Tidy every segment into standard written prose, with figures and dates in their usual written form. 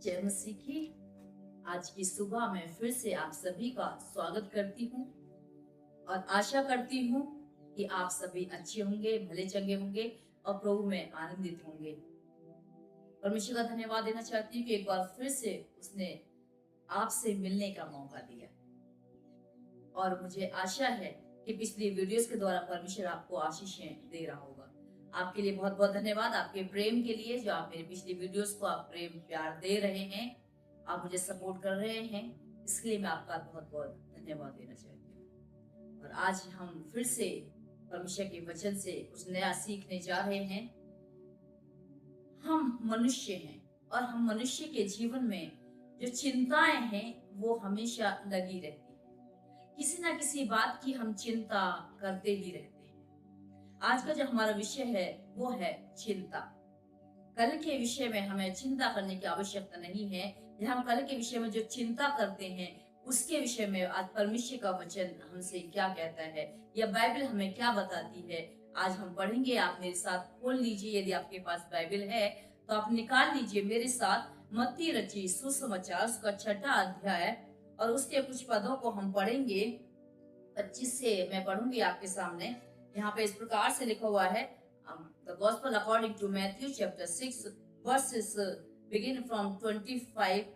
जय मसीह की। आज की सुबह में फिर से आप सभी का स्वागत करती हूँ और आशा करती हूँ कि आप सभी अच्छे होंगे, भले चंगे होंगे और प्रभु में आनंदित होंगे। परमेश्वर का धन्यवाद देना चाहती हूँ कि एक बार फिर से उसने आपसे मिलने का मौका दिया और मुझे आशा है कि पिछली वीडियोस के द्वारा परमेश्वर आपको आशीषें दे रहा होगा। आपके लिए बहुत बहुत धन्यवाद, आपके प्रेम के लिए, जो आप मेरी पिछली वीडियोस को आप प्रेम प्यार दे रहे हैं, आप मुझे सपोर्ट कर रहे हैं, इसके लिए मैं आपका बहुत बहुत धन्यवाद देना चाहती हूँ। और आज हम फिर से परमेश्वर के वचन से कुछ नया सीखने जा रहे हैं। हम मनुष्य हैं और हम मनुष्य के जीवन में जो चिंताएं हैं वो हमेशा लगी रहती है। किसी ना किसी बात की हम चिंता करते ही रहते हैं। आज का जो हमारा विषय है वो है चिंता। कल के विषय में हमें चिंता करने की आवश्यकता नहीं है। हम कल के विषय में जो चिंता करते हैं उसके विषय में आज परमेश्वर का वचन हमसे क्या कहता है या बाइबल हमें क्या बताती है, आज हम पढ़ेंगे। आप मेरे साथ खोल लीजिए, यदि आपके पास बाइबल है तो आप निकाल लीजिए मेरे साथ मत्ती रची सुसमाचार उसका 6वां अध्याय और उसके कुछ पदों को हम पढ़ेंगे। 25 से मैं पढ़ूंगी आपके सामने। यहाँ पे इस प्रकार से लिखा हुआ है, The Gospel according to Matthew chapter 6 verses begin from 25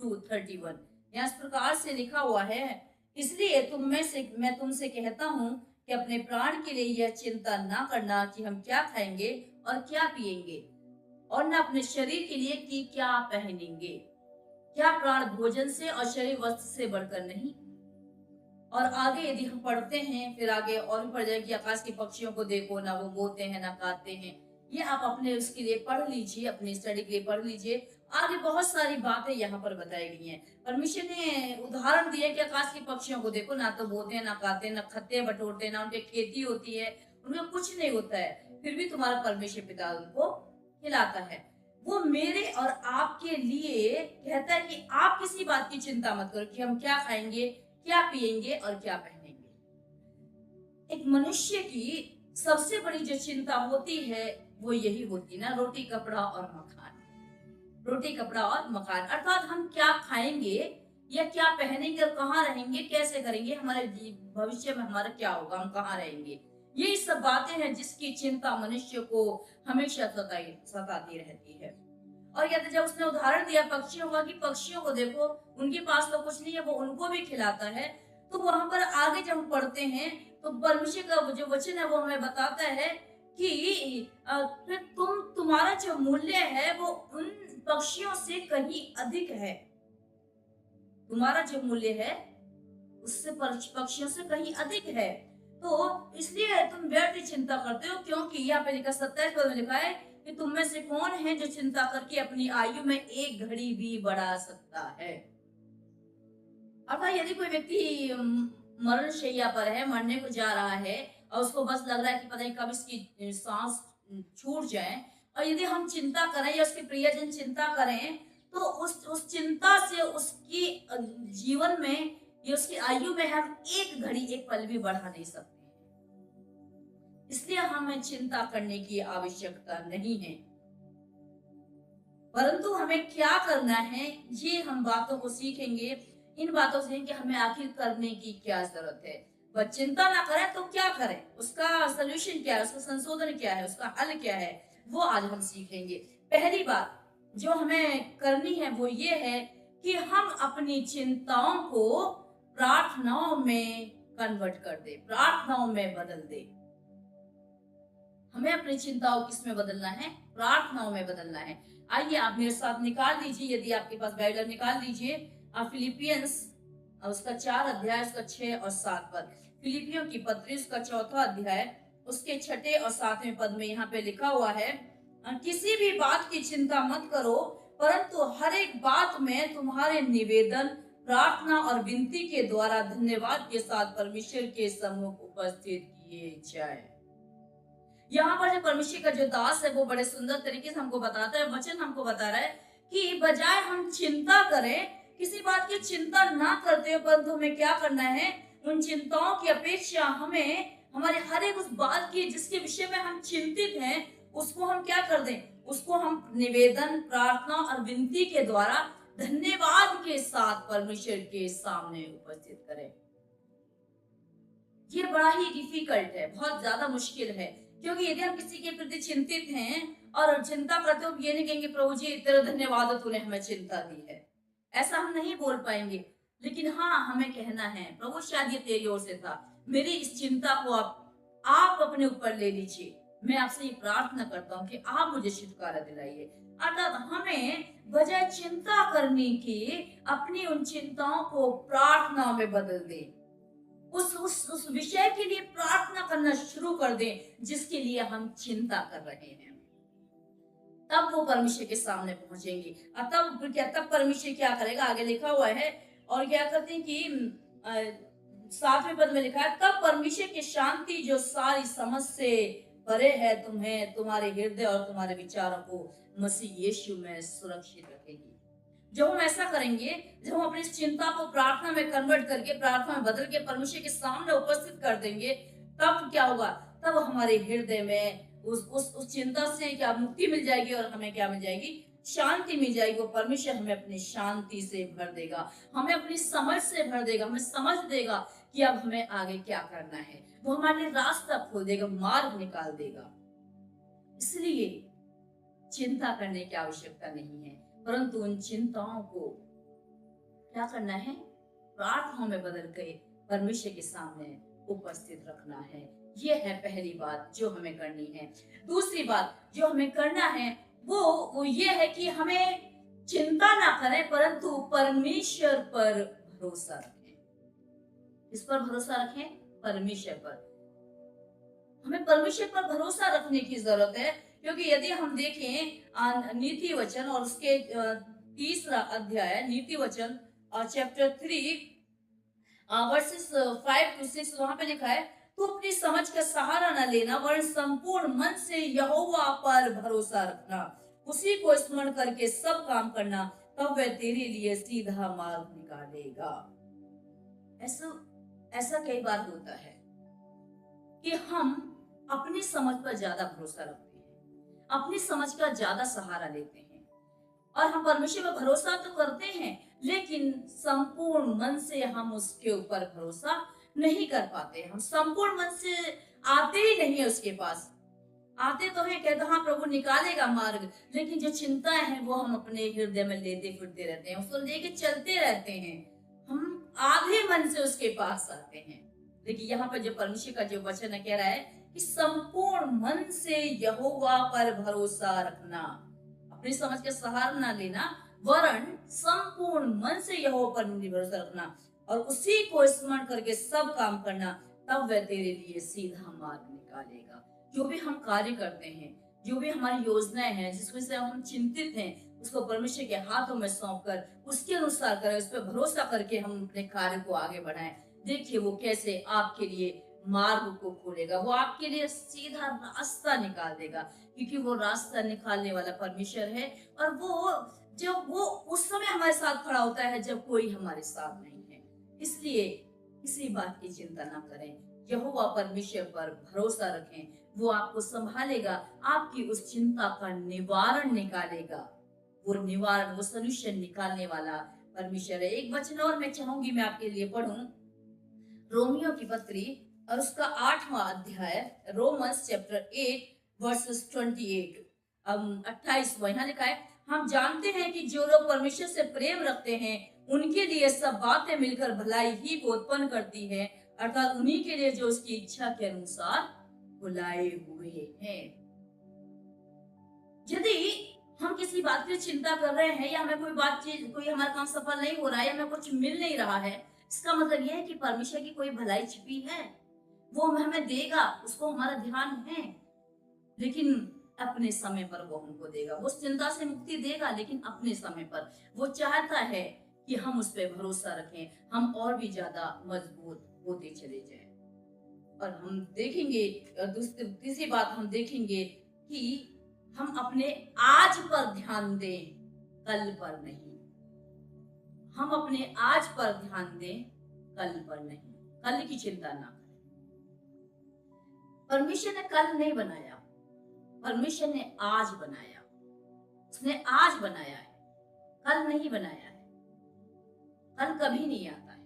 to 31। यहाँ इस प्रकार से लिखा हुआ है, इसलिए मैं तुमसे कहता हूँ कि अपने प्राण के लिए यह चिंता ना करना कि हम क्या खाएंगे और क्या पिएंगे, और न अपने शरीर के लिए कि क्या पहनेंगे। क्या प्राण भोजन से और शरीर वस्त्र से बढ़कर नहीं। और आगे यदि हम पढ़ते हैं, फिर आगे और भी पढ़ जाए कि आकाश के पक्षियों को देखो, ना वो बोते हैं ना खाते हैं। ये आप अपने उसके लिए पढ़ लीजिए, अपनी स्टडी के लिए पढ़ लीजिए। आगे बहुत सारी बातें यहाँ पर बताई गई हैं। परमेश्वर ने उदाहरण दिए कि आकाश के पक्षियों को देखो, ना तो बोते हैं ना खाते हैं, ना खत्ते बटोरते, ना उनके खेती होती है, उनका कुछ नहीं होता है, फिर भी तुम्हारा परमेश्वर पिता उनको खिलाता है। वो मेरे और आपके लिए कहता है कि आप किसी बात की चिंता मत करो कि हम क्या खाएंगे, क्या पिएंगे और क्या पहनेंगे। एक मनुष्य की सबसे बड़ी जो चिंता होती है वो यही होती ना, रोटी कपड़ा और मकान। रोटी कपड़ा और मकान अर्थात हम क्या खाएंगे या क्या पहनेंगे और कहाँ रहेंगे, कैसे करेंगे, हमारे भविष्य में हमारा क्या होगा, हम कहाँ रहेंगे। ये सब बातें हैं जिसकी चिंता मनुष्य को हमेशा सताती रहती है। और यदि जब उसने उदाहरण दिया पक्षियों का कि पक्षियों को देखो, उनके पास तो कुछ नहीं है, वो उनको भी खिलाता है, तो वहां पर आगे जब हम पढ़ते हैं तो परमेश्वर का जो वचन है वो हमें बताता है कि फिर तुम्हारा जो मूल्य है वो उन पक्षियों से कहीं अधिक है। तुम्हारा जो मूल्य है उससे पक्षियों से कहीं अधिक है। तो इसलिए तुम व्यर्थ चिंता करते हो, क्योंकि यहाँ पे लिखा 27 पद में लिखा है कि तुम में से कौन है जो चिंता करके अपनी आयु में एक घड़ी भी बढ़ा सकता है। अर्थात यदि कोई व्यक्ति मरण शैया पर है, मरने को जा रहा है और उसको बस लग रहा है कि पता नहीं कब इसकी सांस छूट जाए, और यदि हम चिंता करें या उसके प्रियजन चिंता करें तो उस चिंता से उसकी जीवन में या उसकी आयु में हम एक घड़ी एक पल भी बढ़ा नहीं सकते। इसलिए हमें चिंता करने की आवश्यकता नहीं है, परंतु हमें क्या करना है ये हम बातों को सीखेंगे। इन बातों से कि हमें आखिर करने की क्या जरूरत है। वह चिंता ना करें तो क्या करें, उसका सोल्यूशन क्या है, उसका संशोधन क्या है, उसका हल क्या है, वो आज हम सीखेंगे। पहली बात जो हमें करनी है वो ये है कि हम अपनी चिंताओं को प्रार्थनाओं में कन्वर्ट कर दे, प्रार्थनाओं में बदल दे। हमें अपनी चिंताओं किसमें बदलना है, प्रार्थनाओं में बदलना है। आइए आप मेरे साथ निकाल लीजिए, यदि आपके पास बाइबल निकाल लीजिए आप फिलिपियंस उसका 4 अध्याय उसका 6 और 7 पद। फिलिपियों की पत्री उसका 4वां अध्याय उसके 6 और 7वें पद में यहाँ पे लिखा हुआ है, किसी भी बात की चिंता मत करो, परंतु हर एक बात में तुम्हारे निवेदन प्रार्थना और विनती के द्वारा धन्यवाद के साथ परमेश्वर के सम्मुख उपस्थित किए जाए। यहाँ पर जो परमेश्वर का जो दास है वो बड़े सुंदर तरीके से हमको बताता है, वचन हमको बता रहा है कि बजाय हम चिंता करें, किसी बात की चिंता ना करते हो, परंतु हमें क्या करना है, उन चिंताओं की अपेक्षा हमें हमारे हर एक उस बात की जिसके विषय में हम चिंतित हैं उसको हम क्या कर दें, उसको हम निवेदन, प्रार्थना और विनती के द्वारा धन्यवाद के साथ परमेश्वर के सामने उपस्थित करें। ये बड़ा ही डिफिकल्ट है, बहुत ज्यादा मुश्किल है, क्योंकि यदि हम किसी के प्रति चिंतित हैं और चिंता करते हो, ये नहीं कहेंगे प्रभु जी तेरा धन्यवाद तूने हमें चिंता दी है, ऐसा हम नहीं बोल पाएंगे। लेकिन हाँ, हमें कहना है प्रभु शायद ये तेरी ओर से था, मेरी इस चिंता को आप अपने ऊपर ले लीजिए। मैं आपसे ये प्रार्थना करता हूँ कि आप मुझे छुटकारा दिलाइए। अर्थात हमें बजाय चिंता करने की अपनी उन चिंताओं को प्रार्थना में बदल दें, उस विषय के लिए प्रार्थना करना शुरू कर दें जिसके लिए हम चिंता कर रहे हैं। तब वो परमेश्वर के सामने पहुंचेंगे। तब परमेश्वर क्या करेगा, आगे लिखा हुआ है, और क्या करते हैं कि 7वें पद में लिखा है, तब परमेश्वर की शांति जो सारी समझ से परे है तुम्हें, तुम्हारे हृदय और तुम्हारे विचारों को मसीह यीशु में सुरक्षित रखेगी। जब हम ऐसा करेंगे, जब हम अपनी चिंता को प्रार्थना में कन्वर्ट करके, प्रार्थना में बदल के परमेश्वर के सामने उपस्थित कर देंगे, तब क्या होगा, तब हमारे हृदय में उस चिंता से क्या मुक्ति मिल जाएगी, और हमें क्या मिल जाएगी, शांति मिल जाएगी। वो परमेश्वर हमें अपनी शांति से भर देगा, हमें अपनी समझ से भर देगा, हमें समझ देगा कि अब हमें आगे क्या करना है। वो हमारे रास्ता खोल देगा, मार्ग निकाल देगा। इसलिए चिंता करने की आवश्यकता नहीं है, परंतु उन चिंताओं को क्या करना है, प्रार्थना में बदल के परमेश्वर के सामने उपस्थित रखना है। यह है पहली बात जो हमें करनी है। दूसरी बात जो हमें करना है वो ये है कि हमें चिंता ना करें, परंतु परमेश्वर पर भरोसा रखें। किस पर भरोसा रखें, परमेश्वर पर। हमें परमेश्वर पर भरोसा रखने की जरूरत है, क्योंकि यदि हम देखें नीति वचन और उसके 3रा अध्याय नीति वचन और चैप्टर 3 वर्सेस 5 to 6, वहां पे लिखा है, तू अपनी समझ का सहारा न लेना, वरन संपूर्ण मन से यहोवा पर भरोसा रखना, उसी को स्मरण करके सब काम करना, तब वह तेरे लिए सीधा मार्ग निकालेगा। ऐसा कई बार होता है कि हम अपनी समझ पर ज्यादा भरोसा रखते हैं, अपनी समझ का ज्यादा सहारा लेते हैं, और हम परमेश्वर पर भरोसा तो करते हैं, लेकिन संपूर्ण मन से हम उसके ऊपर भरोसा नहीं कर पाते। हम संपूर्ण मन से आते ही नहीं है उसके पास। आते तो है, कहते हाँ प्रभु निकालेगा मार्ग, लेकिन जो चिंताएं हैं वो हम अपने हृदय में लेते फिरते रहते हैं, उसको लेके चलते रहते हैं। हम आधे मन से उसके पास आते हैं। लेकिन यहाँ पर जो परमेश्वर का जो वचन कह रहा है कि संपूर्ण मन से यहोवा पर भरोसा रखना, अपनी समझ के सहारा ना लेना, वरन संपूर्ण मन से यहोवा पर भरोसा रखना और उसी को स्मरण करके सब काम करना, तब वह तेरे लिए सीधा मार्ग निकालेगा। जो भी हम कार्य करते हैं, जो भी हमारी योजनाएं हैं, जिसमें से हम चिंतित हैं, उसको परमेश्वर के हाथों में सौंपकर उसके अनुसार करें, उस पर भरोसा करके हम अपने कार्य को आगे बढ़ाएं। देखिए वो कैसे आपके लिए मार्ग को खोलेगा, वो आपके लिए सीधा रास्ता निकाल देगा, क्योंकि वो रास्ता निकालने वाला परमेश्वर है। और वो उस समय हमारे साथ खड़ा होता है जब कोई हमारे साथ नहीं है। इसलिए किसी बात की चिंता ना करें, यहोवा परमेश्वर पर भरोसा रखें, वो आपको संभालेगा, आपकी उस चिंता का निवारण निकालेगा। वो निवारण, वो सॉल्यूशन निकालने वाला परमेश्वर है। एक वचन और मैं चाहूंगी मैं आपके लिए पढ़ूं, रोमियो की पत्री और उसका 8वां अध्याय, रोमन्स चैप्टर 8 वर्सेस 28 28 यहाँ लिखा है, हम जानते हैं कि जो लोग परमेश्वर से प्रेम रखते हैं उनके लिए सब बातें मिलकर भलाई ही को उत्पन्न करती है, अर्थात उन्हीं के लिए जो उसकी इच्छा के अनुसार बुलाए हुए हैं। यदि हम किसी बात की चिंता कर रहे हैं, या हमें कोई हमारा काम सफल नहीं हो रहा है, या हमें कुछ मिल नहीं रहा है, इसका मतलब यह है कि परमेश्वर की कोई भलाई छिपी है, वो हमें देगा, उसको हमारा ध्यान है, लेकिन अपने समय पर वो हमको देगा। वो चिंता से मुक्ति देगा, लेकिन अपने समय पर। वो चाहता है कि हम उस पर भरोसा रखें, हम और भी ज्यादा मजबूत होते चले जाएं। और हम देखेंगे, तीसरी बात हम देखेंगे कि हम अपने आज पर ध्यान दें, कल पर नहीं। हम अपने आज पर ध्यान दें, कल पर नहीं। कल की चिंता ना करें। परमेश्वर ने कल नहीं बनाया, परमेश्वर ने आज बनाया। उसने आज बनाया है, कल नहीं बनाया है, कल कभी नहीं आता है।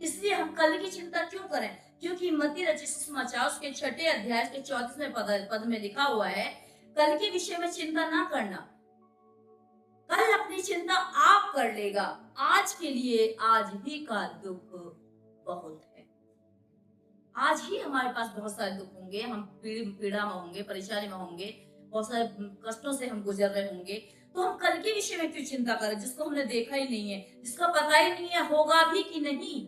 इसलिए हम कल की चिंता क्यों करें? क्योंकि मत्ती रचित सुसमाचार उसके 6 अध्याय के 34वें पद में लिखा हुआ है, कल के विषय में चिंता ना करना, कल अपनी चिंता आप कर लेगा, आज के लिए आज ही का दुख बहुत है। आज ही हमारे पास बहुत सारे दुख होंगे, हम पीड़ा में होंगे, परेशानी में होंगे, बहुत सारे कष्टों से हम गुजर रहे होंगे। तो हम कल के विषय में क्यों चिंता करें, जिसको हमने देखा ही नहीं है, जिसका पता ही नहीं है होगा भी कि नहीं।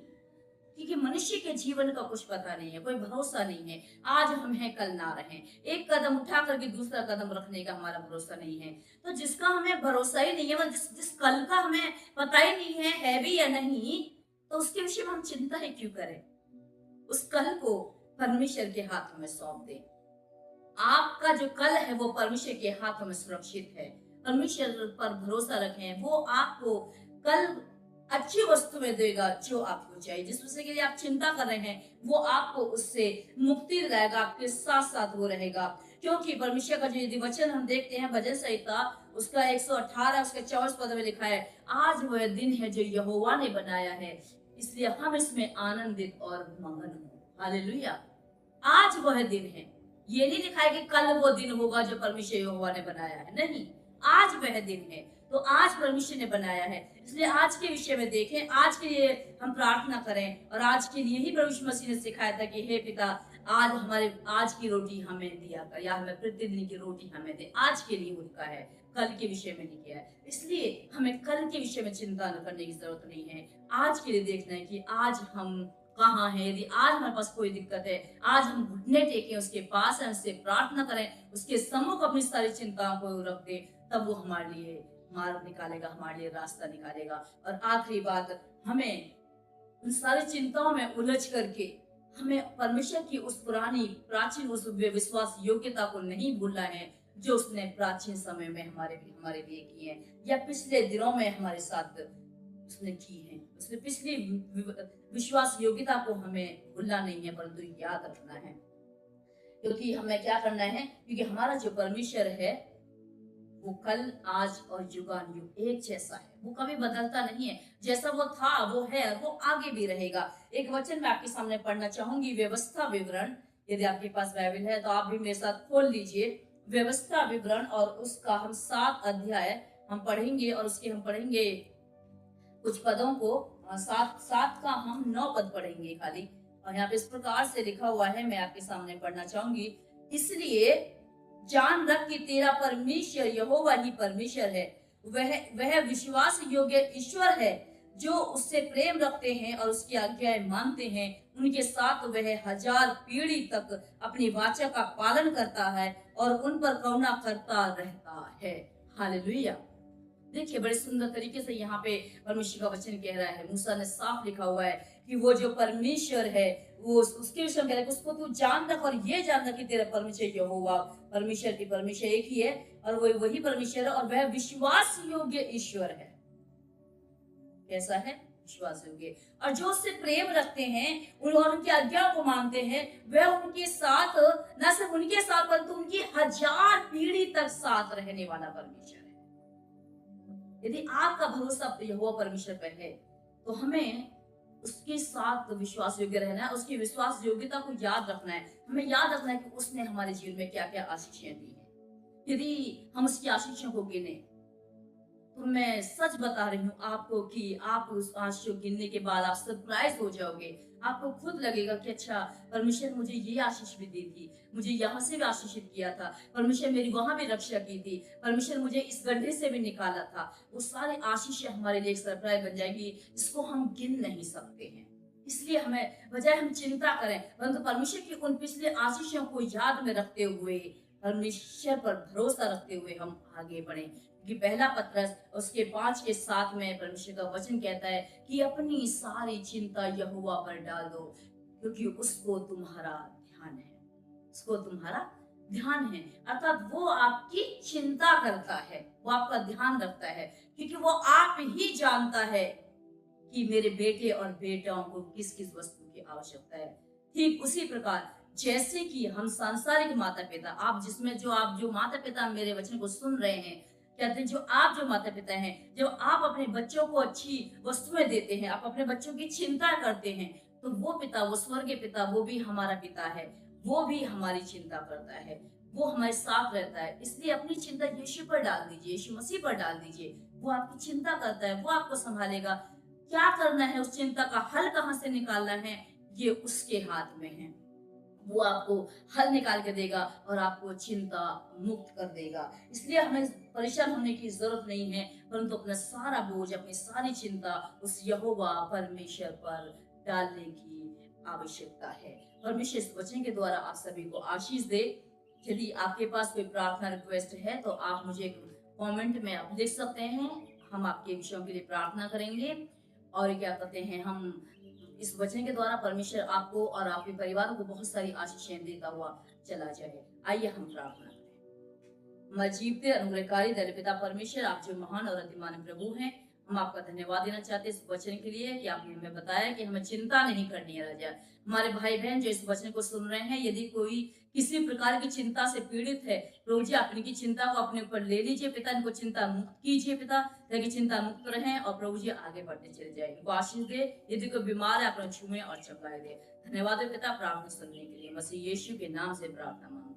क्योंकि मनुष्य के जीवन का कुछ पता नहीं है, कोई भरोसा नहीं है। आज हम हैं, कल ना रहें। एक कदम उठा करके दूसरा कदम रखने का हमारा भरोसा नहीं है। तो जिसका हमें भरोसा ही नहीं है, मतलब जिस कल का हमें पता ही नहीं है भी या नहीं, तो उसके विषय में हम चिंता ही क्यों करें? उस कल को परमेश्वर के हाथों में सौंप दें। आपका जो कल है वो परमेश्वर के हाथों में सुरक्षित है। परमेश्वर पर भरोसा रखें, वो आपको कल अच्छी वस्तुएं देगा जो आपको चाहिए। जिस विषय के लिए आप चिंता कर रहे हैं वो आपको उससे मुक्ति दिलाएगा, आपके साथ साथ वो रहेगा। क्योंकि परमेश्वर का जो यदि वचन हम देखते हैं भजन संहिता उसका 118 उसके 24 पद में लिखा है, आज वह दिन है जो यहोवा ने बनाया है, इसलिए हम इसमें आनंदित और मगन हो। हालेलुया। आज वह दिन है, ये नहीं लिखा है कि कल वो दिन होगा जो परमेश्वर यहोवा ने बनाया है, नहीं, आज वह दिन है। तो आज परमेश्वर ने बनाया है, इसलिए आज के विषय में देखें, आज के लिए हम प्रार्थना करें। और आज के लिए ही प्रभु यीशु मसीह ने सिखाया था कि हे पिता, आज की रोटी हमें दिया कर, या हमें प्रतिदिन की रोटी हमें दे। आज के लिए उनका है, कल के विषय में नहीं किया है। इसलिए हमें कल के विषय में चिंता न करने की जरूरत नहीं है। आज के लिए देखना है कि आज हम कहाँ है। यदि आज हमारे पास कोई दिक्कत है, आज हम घुटने टेके उसके पास है, उससे प्रार्थना करें, उसके सम्मुख अपनी सारी चिंताओं को रख दे, तब वो हमारे लिए मार्ग निकालेगा, हमारे लिए रास्ता निकालेगा। और आखिरी बात, हमें उन सारी चिंताओं में उलझ करके हमें परमेश्वर की उस पुरानी प्राचीन उस विश्वास योग्यता को नहीं भूलना है जो उसने प्राचीन समय में हमारे लिए की है, या पिछले दिनों में हमारे साथ उसने की है। उसने पिछली विश्वास योग्यता को हमें भूलना नहीं है, परंतु याद रखना है। क्योंकि हमें क्या करना है, क्योंकि हमारा जो परमेश्वर है वो कल आज और युगानुयुग एक जैसा है, वो कभी बदलता नहीं है। जैसा वो था वो है और वो आगे भी रहेगा। एक वचन मैं आपके सामने पढ़ना चाहूंगी, व्यवस्था विवरण। यदि आपके पास बाइबल है तो आप भी मेरे साथ खोल लीजिए व्यवस्था विवरण, और उसका हम 7 अध्याय हम पढ़ेंगे, और उसके हम पढ़ेंगे कुछ पदों को, 7 का हम 9 पद पढ़ेंगे खाली। और यहाँ पे इस प्रकार से लिखा हुआ है, मैं आपके सामने पढ़ना चाहूंगी। इसलिए जान रख कि तेरा परमेश्वर यहोवा ही परमेश्वर है, वह विश्वास योग्य ईश्वर है। जो उससे प्रेम रखते हैं और उसकी आज्ञाएं मानते हैं, उनके साथ वह 1000 पीढ़ी तक अपनी वाचा का पालन करता है और उन पर करुणा करता रहता है। हालेलुया। देखिए बड़े सुंदर तरीके से यहाँ पे परमेश्वर का वचन कह रहा है। मूसा ने साफ लिखा हुआ है कि वो जो परमेश्वर है वो उसके विषय में कह रहा है, उसको तू जान रख और ये जान रख कि तेरा परमेश्वर यहोवा परमेश्वर एक ही है, और वो वही परमेश्वर है, और वह विश्वास योग्य ईश्वर है। कैसा है? विश्वास योग्य। और जो उससे प्रेम रखते हैं और उनकी आज्ञा को मानते हैं, वह उनके साथ, न सिर्फ उनके साथ परंतु उनकी 1000 पीढ़ी तक साथ रहने वाला परमेश्वर है। यदि आपका भरोसा यहोवा परमेश्वर पर है तो हमें उसके साथ विश्वास योग्य रहना है, उसकी विश्वास योग्यता को याद रखना है। हमें याद रखना है कि उसने हमारे जीवन में क्या क्या आशीषें दी हैं। यदि हम उसकी आशीषों को गिने तो मैं सच बता रही हूँ आपको कि आप उस आशीष को गिनने के बाद आप सरप्राइज हो जाओगे। आपको खुद लगेगा कि अच्छा, परमेश्वर मुझे ये आशीष भी दी थी, मुझे यहाँ से भी आशीषित किया था, परमेश्वर मेरी वहां भी रक्षा की थी, परमेश्वर मुझे इस गड्ढे से भी निकाला था। वो सारे आशीषें हमारे लिए एक सरप्राइज बन जाएगी जिसको हम गिन नहीं सकते हैं। इसलिए हमें बजाय हम चिंता करें, परंतु परमेश्वर की उन पिछले आशीषों को याद में रखते हुए, परमेश्वर पर भरोसा रखते हुए हम आगे बढ़े। कि पहला पत्रस उसके 5 के 7 में परमेश्वर का वचन कहता है कि अपनी सारी चिंता यहोवा पर डाल दो, क्योंकि उसको तुम्हारा ध्यान है। उसको तुम्हारा ध्यान है, अर्थात वो आपकी चिंता करता है, वो आपका ध्यान रखता है, क्योंकि वो आप ही जानता है कि मेरे बेटे और बेटाओं को किस किस वस्तु की आवश्यकता है। ठीक उसी प्रकार जैसे कि हम सांसारिक माता पिता, आप जो माता पिता मेरे वचन को सुन रहे हैं, कहते हैं जो माता पिता हैं, जब आप अपने बच्चों को अच्छी वस्तुएं देते हैं, आप अपने बच्चों की चिंता करते हैं, तो वो पिता, वो स्वर्गीय पिता, वो भी हमारा पिता है, वो भी हमारी चिंता करता है, वो हमारे साथ रहता है। इसलिए अपनी चिंता यीशु पर डाल दीजिए, यीशु मसीह पर डाल दीजिए। वो आपकी चिंता करता है, वो आपको संभालेगा। क्या करना है, उस चिंता का हल कहाँ से निकालना है, ये उसके हाथ में है। वो आपको हल निकाल के देगा और आपको चिंता मुक्त कर देगा। इसलिए हमें परेशान होने की जरूरत नहीं है, परंतु अपना सारा बोझ, अपनी सारी चिंता उस यहोवा परमेश्वर पर डालने की आवश्यकता है। परमेश्वर इस वचन के द्वारा आप सभी को आशीष दे। यदि आपके पास कोई प्रार्थना रिक्वेस्ट है तो आप मुझे कमेंट में आप लिख सकते हैं। हम आपके विषयों के लिए प्रार्थना करेंगे और क्या कहते हैं, हम इस वचन के द्वारा परमेश्वर आपको और आपके परिवार को बहुत सारी आशीषें देता हुआ चला जाए। आइए हम प्रार्थना करें। मजीबते अनुग्रहकारी दयालु पिता परमेश्वर, आप जो महान और अतिमान प्रभु हैं, हम आपका धन्यवाद देना चाहते हैं इस वचन के लिए कि आपने हमें बताया कि हमें चिंता नहीं करनी है। राजा, हमारे भाई बहन जो इस वचन को सुन रहे हैं, यदि कोई किसी प्रकार की चिंता से पीड़ित है, प्रभु जी आप इनकी चिंता को अपने ऊपर ले लीजिए पिता, इनको चिंता मुक्त कीजिए पिता, ताकि चिंता मुक्त रहें और प्रभु जी आगे बढ़ते चले जाए। इनको आशीष दे, यदि कोई बीमार है अपना छूए और चंगाए दे। धन्यवाद है पिता प्रार्थना सुनने के लिए, मसीह यीशु के नाम से प्रार्थना मांगते हैं।